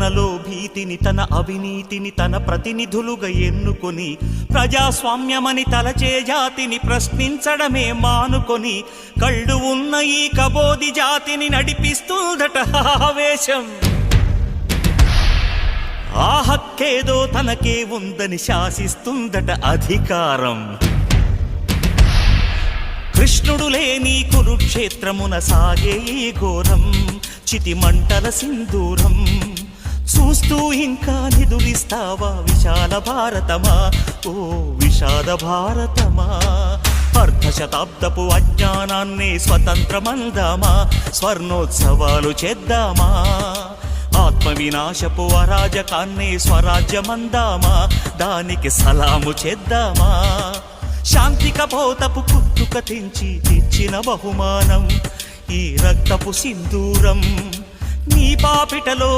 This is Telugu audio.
తనలో భీతిని తన అవినీతిని తన ప్రతినిధులుగా ఎన్నుకొని ప్రజాస్వామ్యమని తలచే జాతిని ప్రశ్నించడమే మానుకొని కళ్ళు ఉన్న ఈ కబోది జాతిని నడిపిస్తుందట ఆవేశం. ఆ హక్కేదో తనకే ఉందని శాసిస్తుందట అధికారం. కృష్ణుడు లేని కురుక్షేత్రమున సాగే ఈ ఘోరం చితి మంటల సింధూరం. చూస్తూ ఇంకా నిదురిస్తావా విశాల భారతమా, ఓ విషాద భారతమా. అర్ధశతాబ్దపు అజ్ఞానాన్నే స్వతంత్రమందామా, స్వర్ణోత్సవాలు చేద్దామా. ఆత్మ వినాశపు అరాజకాన్నే స్వరాజ్యమందామా, దానికి సలాము చేద్దామా. శాంతి కపోతపు పుట్టుక తెంచి తెచ్చిన బహుమానం ఈ రక్తపు సింధూరం. నీ పాపిటలో